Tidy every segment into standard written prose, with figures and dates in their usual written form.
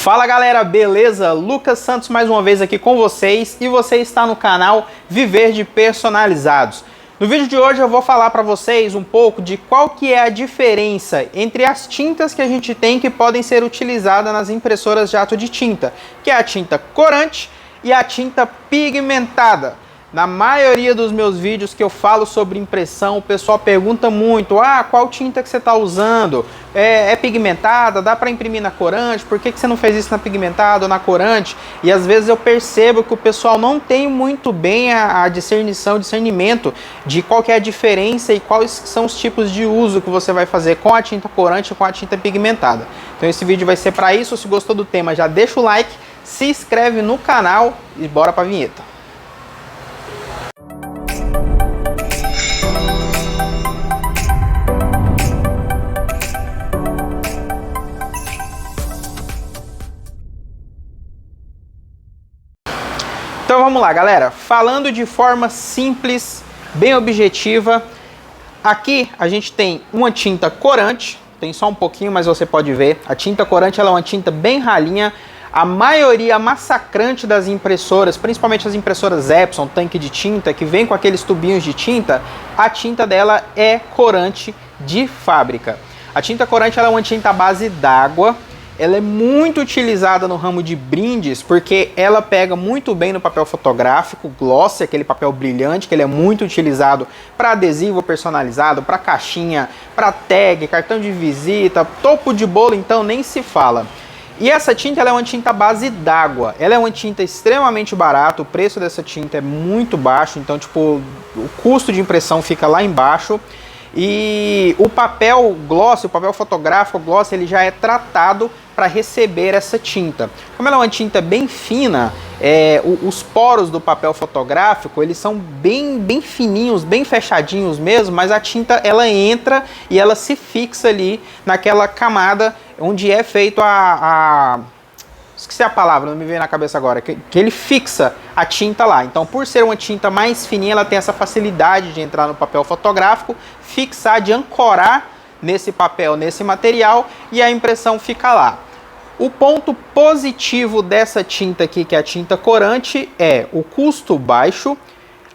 Fala galera, beleza? Lucas Santos mais uma vez aqui com vocês e você está no canal Viver de Personalizados. No vídeo de hoje eu vou falar para vocês um pouco de qual que é a diferença entre as tintas que a gente tem que podem ser utilizadas nas impressoras jato de tinta, que é a tinta corante e a tinta pigmentada. Na maioria dos meus vídeos que eu falo sobre impressão, o pessoal pergunta muito, qual tinta que você está usando? É pigmentada? Dá para imprimir na corante? Por que você não fez isso na pigmentada ou na corante? E às vezes eu percebo que o pessoal não tem muito bem a discernimento de qual que é a diferença e quais são os tipos de uso que você vai fazer com a tinta corante e com a tinta pigmentada. Então esse vídeo vai ser para isso. Se gostou do tema, já deixa o like, se inscreve no canal e bora para a vinheta. Então vamos lá, galera. Falando de forma simples, bem objetiva, aqui a gente tem uma tinta corante, tem só um pouquinho, mas você pode ver. A tinta corante ela é uma tinta bem ralinha. A maioria massacrante das impressoras, principalmente as impressoras Epson, tanque de tinta, que vem com aqueles tubinhos de tinta, a tinta dela é corante de fábrica. A tinta corante ela é uma tinta à base d'água. Ela é muito utilizada no ramo de brindes porque ela pega muito bem no papel fotográfico, glossy, aquele papel brilhante, que ele é muito utilizado para adesivo personalizado, para caixinha, para tag, cartão de visita, topo de bolo, então nem se fala. E essa tinta ela é uma tinta à base d'água, ela é uma tinta extremamente barata, o preço dessa tinta é muito baixo, então tipo, o custo de impressão fica lá embaixo. E o papel glossy, o papel fotográfico glossy, ele já é tratado para receber essa tinta. Como ela é uma tinta bem fina, os poros do papel fotográfico, eles são bem fininhos, bem fechadinhos mesmo, mas a tinta ela entra e ela se fixa ali naquela camada onde é feito esqueci a palavra, não me veio na cabeça agora, que ele fixa a tinta lá. Então, por ser uma tinta mais fininha, ela tem essa facilidade de entrar no papel fotográfico, fixar, de ancorar nesse papel, nesse material, e a impressão fica lá. O ponto positivo dessa tinta aqui, que é a tinta corante, é o custo baixo,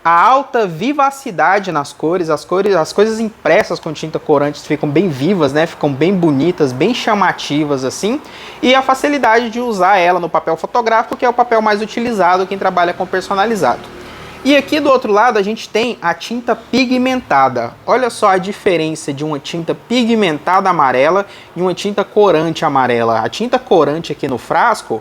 a alta vivacidade nas cores, as coisas impressas com tinta corante ficam bem vivas, né? Ficam bem bonitas, bem chamativas assim, e a facilidade de usar ela no papel fotográfico, que é o papel mais utilizado quem trabalha com personalizado. E aqui do outro lado a gente tem a tinta pigmentada. Olha só a diferença de uma tinta pigmentada amarela e uma tinta corante amarela. A tinta corante aqui no frasco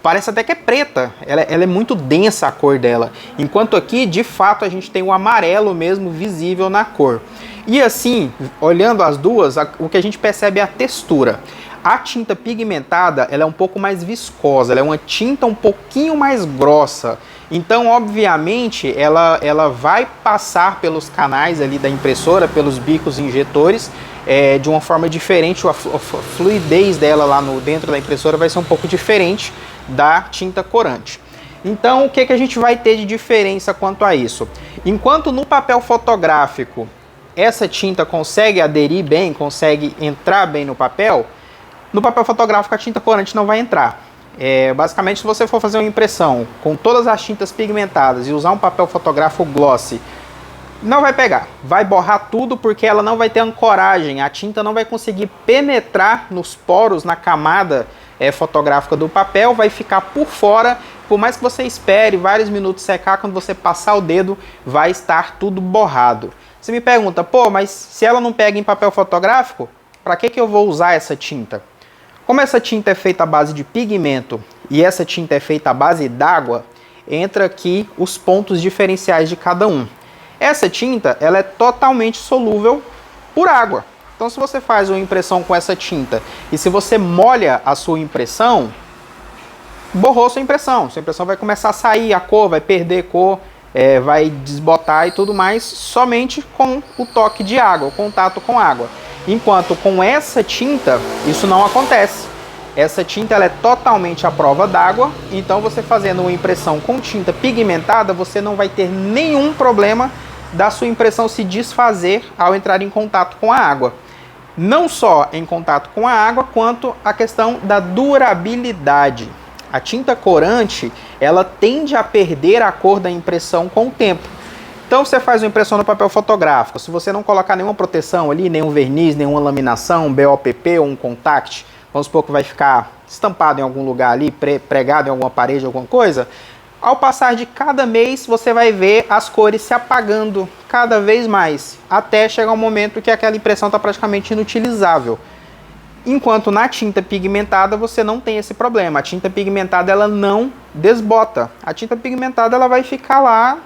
parece até que é preta, ela é muito densa a cor dela. Enquanto aqui, de fato, a gente tem o amarelo mesmo visível na cor. E assim, olhando as duas, o que a gente percebe é a textura. A tinta pigmentada, ela é um pouco mais viscosa, ela é uma tinta um pouquinho mais grossa. Então, obviamente, ela vai passar pelos canais ali da impressora, pelos bicos injetores, de uma forma diferente. A fluidez dela lá dentro da impressora vai ser um pouco diferente da tinta corante. Então, o que a gente vai ter de diferença quanto a isso? Enquanto no papel fotográfico essa tinta consegue aderir bem, consegue entrar bem no papel fotográfico a tinta corante não vai entrar. Basicamente, se você for fazer uma impressão com todas as tintas pigmentadas e usar um papel fotográfico glossy, não vai pegar, vai borrar tudo porque ela não vai ter ancoragem, a tinta não vai conseguir penetrar nos poros, na camada fotográfica do papel, vai ficar por fora. Por mais que você espere vários minutos secar, quando você passar o dedo vai estar tudo borrado. Você me pergunta, pô, mas se ela não pega em papel fotográfico, para que eu vou usar essa tinta? Como essa tinta é feita à base de pigmento e essa tinta é feita à base d'água, entra aqui os pontos diferenciais de cada um. Essa tinta ela é totalmente solúvel por água. Então, se você faz uma impressão com essa tinta e se você molha a sua impressão, borrou sua impressão vai começar a sair a cor, vai perder cor, vai desbotar e tudo mais, somente com o toque de água, o contato com água. Enquanto com essa tinta, isso não acontece. Essa tinta ela é totalmente à prova d'água, então você fazendo uma impressão com tinta pigmentada, você não vai ter nenhum problema da sua impressão se desfazer ao entrar em contato com a água. não só em contato com a água, quanto a questão da durabilidade. A tinta corante, ela tende a perder a cor da impressão com o tempo. Então você faz uma impressão no papel fotográfico, se você não colocar nenhuma proteção ali, nenhum verniz, nenhuma laminação, um BOPP ou um contact, vamos supor que vai ficar estampado em algum lugar ali, pregado em alguma parede, alguma coisa, ao passar de cada mês você vai ver as cores se apagando cada vez mais, até chegar um momento que aquela impressão está praticamente inutilizável. Enquanto na tinta pigmentada você não tem esse problema. A tinta pigmentada ela não desbota. A tinta pigmentada ela vai ficar lá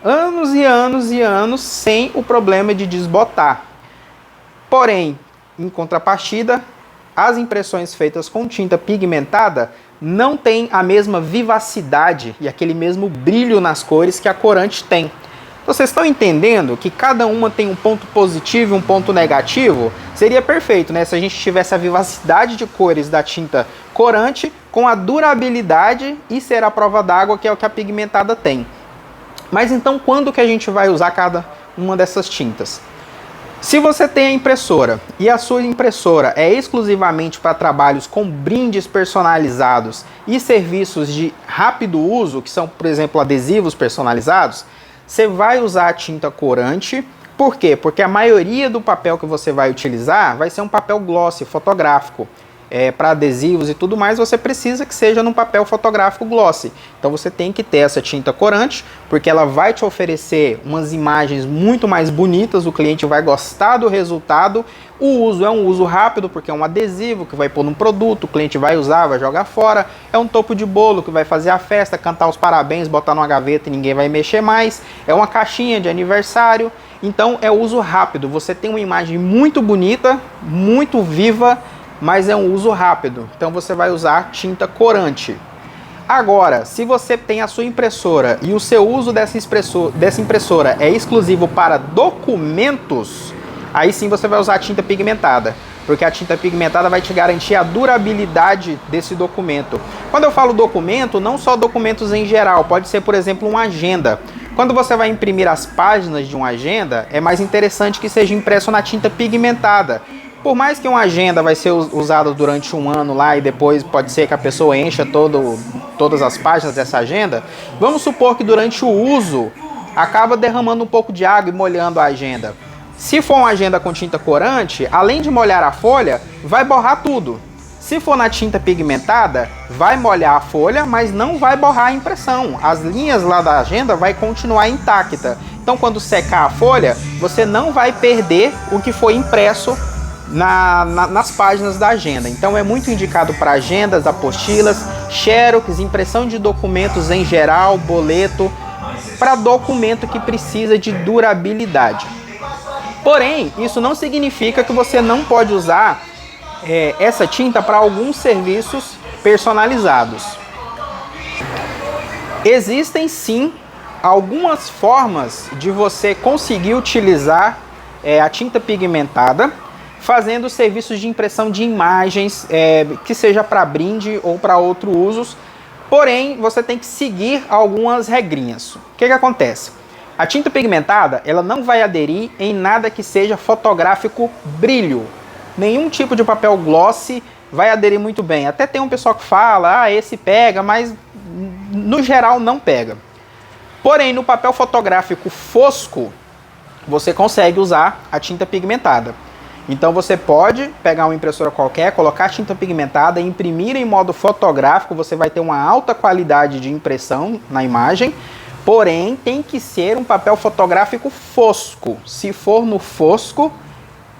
anos e anos e anos sem o problema de desbotar. Porém, em contrapartida, as impressões feitas com tinta pigmentada não têm a mesma vivacidade e aquele mesmo brilho nas cores que a corante tem. Vocês estão entendendo que cada uma tem um ponto positivo e um ponto negativo? Seria perfeito, né? Se a gente tivesse a vivacidade de cores da tinta corante com a durabilidade e ser a prova d'água, que é o que a pigmentada tem. Mas então, quando que a gente vai usar cada uma dessas tintas? Se você tem a impressora e a sua impressora é exclusivamente para trabalhos com brindes personalizados e serviços de rápido uso, que são, por exemplo, adesivos personalizados, você vai usar a tinta corante. Por quê? Porque a maioria do papel que você vai utilizar vai ser um papel glossy, fotográfico. Para adesivos e tudo mais, você precisa que seja num papel fotográfico glossy. Então você tem que ter essa tinta corante, porque ela vai te oferecer umas imagens muito mais bonitas, o cliente vai gostar do resultado. O uso é um uso rápido, porque é um adesivo que vai pôr num produto, o cliente vai usar, vai jogar fora. É um topo de bolo que vai fazer a festa, cantar os parabéns, botar numa gaveta e ninguém vai mexer mais. É uma caixinha de aniversário. Então é uso rápido, você tem uma imagem muito bonita, muito viva, mas é um uso rápido, então você vai usar tinta corante. Agora, se você tem a sua impressora e o seu uso dessa impressora é exclusivo para documentos, aí sim você vai usar a tinta pigmentada, porque a tinta pigmentada vai te garantir a durabilidade desse documento. Quando eu falo documento, não só documentos em geral, pode ser, por exemplo, uma agenda. Quando você vai imprimir as páginas de uma agenda, é mais interessante que seja impresso na tinta pigmentada. Por mais que uma agenda vai ser usada durante um ano lá e depois pode ser que a pessoa encha todas as páginas dessa agenda, vamos supor que durante o uso acaba derramando um pouco de água e molhando a agenda. Se for uma agenda com tinta corante, além de molhar a folha, vai borrar tudo. Se for na tinta pigmentada, vai molhar a folha, mas não vai borrar a impressão. As linhas lá da agenda vai continuar intacta. Então quando secar a folha, você não vai perder o que foi impresso nas páginas da agenda. Então é muito indicado para agendas, apostilas, xerox, impressão de documentos em geral, boleto, para documento que precisa de durabilidade. Porém, isso não significa que você não pode usar essa tinta para alguns serviços personalizados. Existem sim algumas formas de você conseguir utilizar a tinta pigmentada fazendo serviços de impressão de imagens, que seja para brinde ou para outros usos. Porém, você tem que seguir algumas regrinhas. O que acontece? A tinta pigmentada, ela não vai aderir em nada que seja fotográfico brilho. Nenhum tipo de papel glossy vai aderir muito bem. Até tem um pessoal que fala, esse pega, mas no geral não pega. Porém, no papel fotográfico fosco, você consegue usar a tinta pigmentada. Então você pode pegar uma impressora qualquer, colocar tinta pigmentada, imprimir em modo fotográfico, você vai ter uma alta qualidade de impressão na imagem, porém tem que ser um papel fotográfico fosco. Se for no fosco,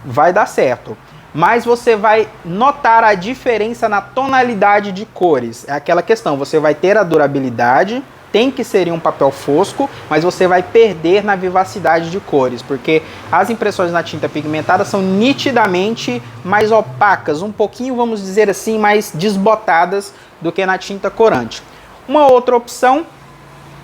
vai dar certo. Mas você vai notar a diferença na tonalidade de cores. É aquela questão, você vai ter a durabilidade, tem que ser em um papel fosco, mas você vai perder na vivacidade de cores, porque as impressões na tinta pigmentada são nitidamente mais opacas, um pouquinho, vamos dizer assim, mais desbotadas do que na tinta corante. Uma outra opção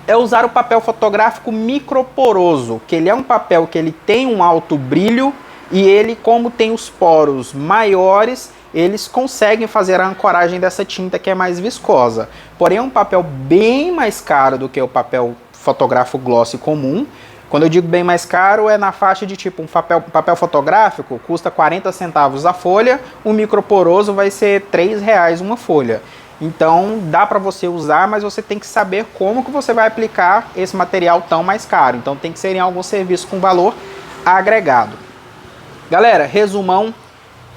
é usar o papel fotográfico microporoso, que ele é um papel que ele tem um alto brilho e ele, como tem os poros maiores, eles conseguem fazer a ancoragem dessa tinta que é mais viscosa. Porém, é um papel bem mais caro do que o papel fotográfico glossy comum, Quando eu digo bem mais caro, é na faixa de tipo um papel fotográfico, custa 40 centavos a folha, um microporoso vai ser R$3 uma folha. Então dá para você usar, mas você tem que saber como que você vai aplicar esse material tão mais caro. Então tem que ser em algum serviço com valor agregado. Galera, resumão: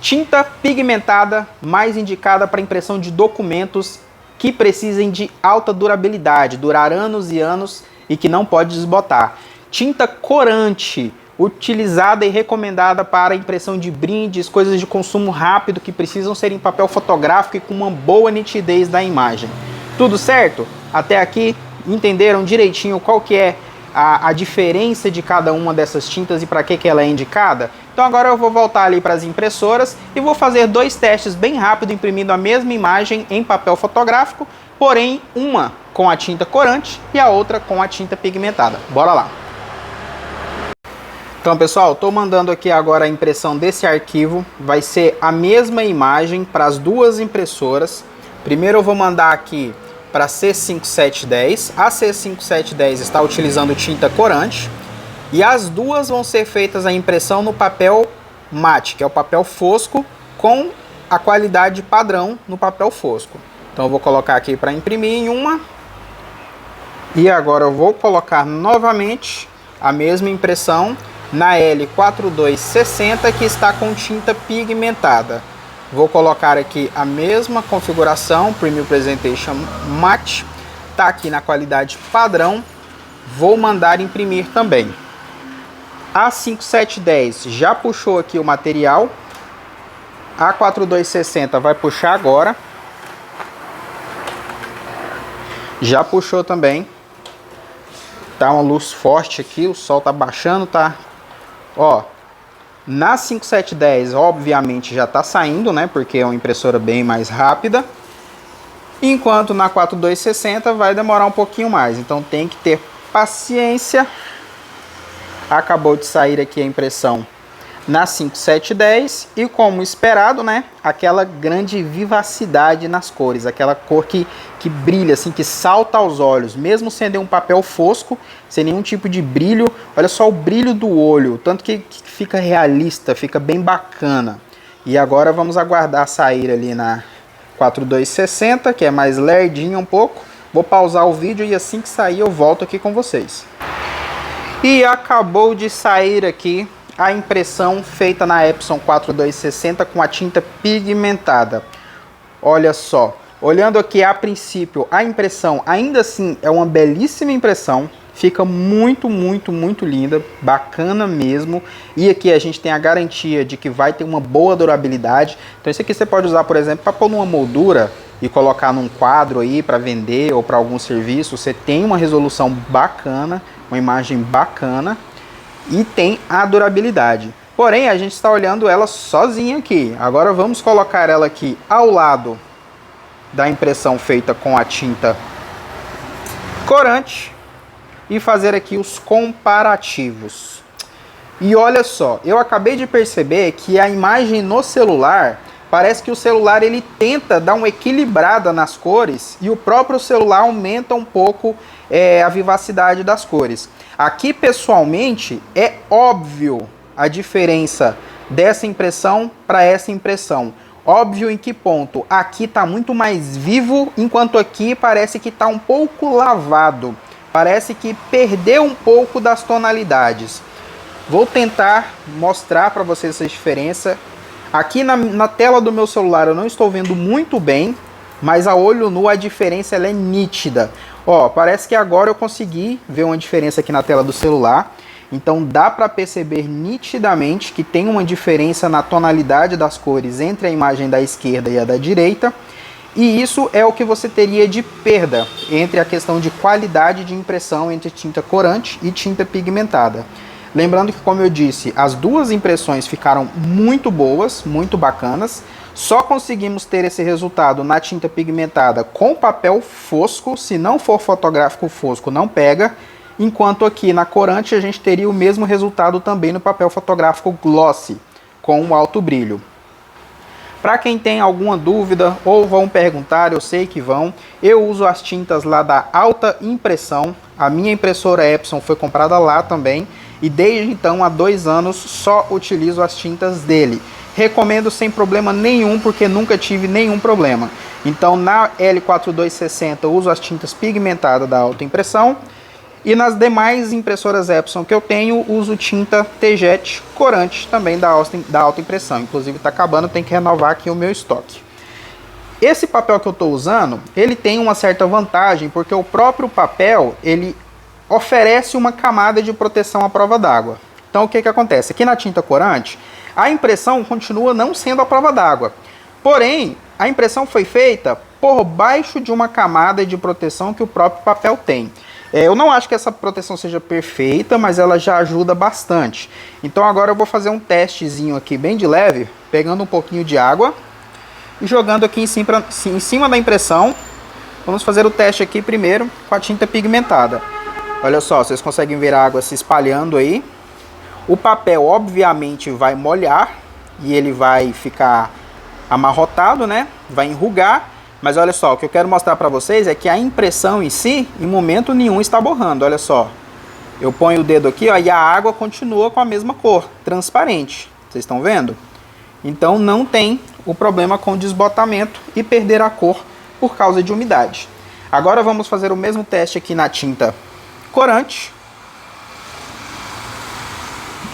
tinta pigmentada mais indicada para impressão de documentos que precisem de alta durabilidade, durar anos e anos e que não pode desbotar. Tinta corante, utilizada e recomendada para impressão de brindes, coisas de consumo rápido que precisam ser em papel fotográfico e com uma boa nitidez da imagem. Tudo certo? Até aqui entenderam direitinho qual que é a diferença de cada uma dessas tintas e para que ela é indicada? Então agora eu vou voltar ali para as impressoras e vou fazer 2 testes bem rápido imprimindo a mesma imagem em papel fotográfico, porém uma com a tinta corante e a outra com a tinta pigmentada. Bora lá! Então pessoal, estou mandando aqui agora a impressão desse arquivo, vai ser a mesma imagem para as 2 impressoras. Primeiro eu vou mandar aqui para a C5710, a C5710 está utilizando tinta corante e as 2 vão ser feitas a impressão no papel mate, que é o papel fosco com a qualidade padrão no papel fosco. Então eu vou colocar aqui para imprimir em uma e agora eu vou colocar novamente a mesma impressão na L4260 que está com tinta pigmentada. Vou colocar aqui a mesma configuração, Premium Presentation Matte, tá aqui na qualidade padrão, vou mandar imprimir também. A 5710 já puxou aqui o material, a 4260 vai puxar agora, já puxou também, tá uma luz forte aqui, o sol tá baixando, tá? Ó, na 5710 obviamente já está saindo, né, porque é uma impressora bem mais rápida, enquanto na 4260 vai demorar um pouquinho mais, então tem que ter paciência. Acabou de sair aqui a impressão na 5710 e como esperado, né, aquela grande vivacidade nas cores, aquela cor que brilha, assim, que salta aos olhos, mesmo sendo um papel fosco, sem nenhum tipo de brilho. Olha só o brilho do olho, tanto que fica realista, fica bem bacana. E agora vamos aguardar sair ali na 4260, que é mais lerdinha um pouco. Vou pausar o vídeo e assim que sair eu volto aqui com vocês. E acabou de sair aqui a impressão feita na Epson 4260 com a tinta pigmentada. Olha só, olhando aqui a princípio a impressão ainda assim é uma belíssima impressão, fica muito linda, bacana mesmo. E aqui a gente tem a garantia de que vai ter uma boa durabilidade. Então isso aqui você pode usar, por exemplo, para pôr numa moldura e colocar num quadro aí para vender ou para algum serviço. Você tem uma resolução bacana, uma imagem bacana e tem a durabilidade. Porém, a gente está olhando ela sozinha aqui. Agora vamos colocar ela aqui ao lado da impressão feita com a tinta corante e fazer aqui os comparativos. E olha só, eu acabei de perceber que a imagem no celular, parece que o celular ele tenta dar uma equilibrada nas cores e o próprio celular aumenta um pouco a vivacidade das cores. Aqui pessoalmente é óbvio a diferença dessa impressão para essa impressão. Óbvio em que ponto? Aqui está muito mais vivo, enquanto aqui parece que está um pouco lavado. Parece que perdeu um pouco das tonalidades. Vou tentar mostrar para vocês essa diferença. Aqui na tela do meu celular eu não estou vendo muito bem, mas a olho nu a diferença ela é nítida. Ó, parece que agora eu consegui ver uma diferença aqui na tela do celular. Então dá para perceber nitidamente que tem uma diferença na tonalidade das cores entre a imagem da esquerda e a da direita. E isso é o que você teria de perda entre a questão de qualidade de impressão entre tinta corante e tinta pigmentada. Lembrando que, como eu disse, as 2 impressões ficaram muito boas, muito bacanas. Só conseguimos ter esse resultado na tinta pigmentada com papel fosco. Se não for fotográfico fosco, não pega. Enquanto aqui na corante a gente teria o mesmo resultado também no papel fotográfico glossy, com um alto brilho. Para quem tem alguma dúvida ou vão perguntar, eu sei que vão, eu uso as tintas lá da Alta Impressão. A minha impressora Epson foi comprada lá também e desde então, há 2 anos, só utilizo as tintas dele. Recomendo sem problema nenhum, porque nunca tive nenhum problema. Então na L4260 eu uso as tintas pigmentadas da Alta Impressão. E nas demais impressoras Epson que eu tenho, uso tinta T-Jet corante também da Alta Impressão. Inclusive está acabando, tem que renovar aqui o meu estoque. Esse papel que eu estou usando, ele tem uma certa vantagem, porque o próprio papel, ele oferece uma camada de proteção à prova d'água. Então o que que acontece? Aqui na tinta corante, a impressão continua não sendo à prova d'água. Porém, a impressão foi feita por baixo de uma camada de proteção que o próprio papel tem. Eu não acho que essa proteção seja perfeita, mas ela já ajuda bastante. Então agora eu vou fazer um testezinho aqui bem de leve, pegando um pouquinho de água e jogando aqui em cima da impressão. Vamos fazer o teste aqui primeiro com a tinta pigmentada. Olha só, vocês conseguem ver a água se espalhando aí. O papel obviamente vai molhar e ele vai ficar amarrotado, né? Vai enrugar. Mas olha só, o que eu quero mostrar para vocês é que a impressão em si, em momento nenhum, está borrando. Olha só, eu ponho o dedo aqui, ó, e a água continua com a mesma cor, transparente. Vocês estão vendo? Então não tem o problema com desbotamento e perder a cor por causa de umidade. Agora vamos fazer o mesmo teste aqui na tinta corante.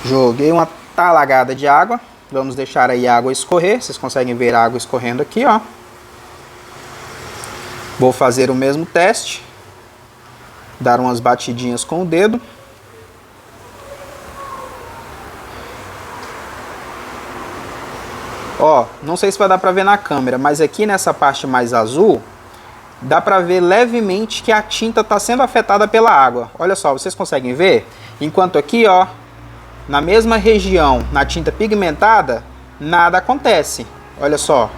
Joguei uma talagada de água. Vamos deixar aí a água escorrer. Vocês conseguem ver a água escorrendo aqui, ó. Vou fazer o mesmo teste, dar umas batidinhas com o dedo. Ó, não sei se vai dar para ver na câmera, mas aqui nessa parte mais azul, dá para ver levemente que a tinta está sendo afetada pela água. Olha só, vocês conseguem ver? Enquanto aqui, ó, na mesma região, na tinta pigmentada, nada acontece. Olha só.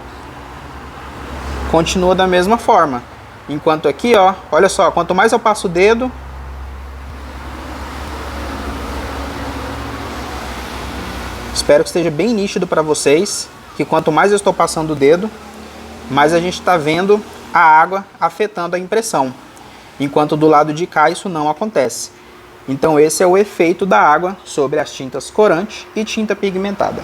Continua da mesma forma. Enquanto aqui, ó, olha só, quanto mais eu passo o dedo, espero que esteja bem nítido para vocês, que quanto mais eu estou passando o dedo, mais a gente está vendo a água afetando a impressão. Enquanto do lado de cá isso não acontece. Então esse é o efeito da água sobre as tintas corante e tinta pigmentada.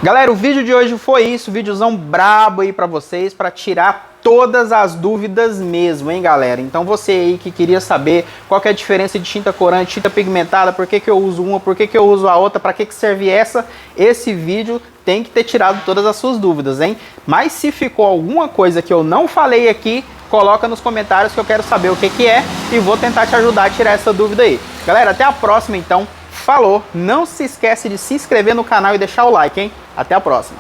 Galera, o vídeo de hoje foi isso, videozão brabo aí pra vocês, pra tirar todas as dúvidas mesmo, hein, galera? Então você aí que queria saber qual que é a diferença de tinta corante, tinta pigmentada, por que que eu uso uma, por que que eu uso a outra, pra que que serve essa, esse vídeo tem que ter tirado todas as suas dúvidas, hein? Mas se ficou alguma coisa que eu não falei aqui, coloca nos comentários que eu quero saber o que que é e vou tentar te ajudar a tirar essa dúvida aí. Galera, até a próxima então. Falou, não se esquece de se inscrever no canal e deixar o like, hein? Até a próxima.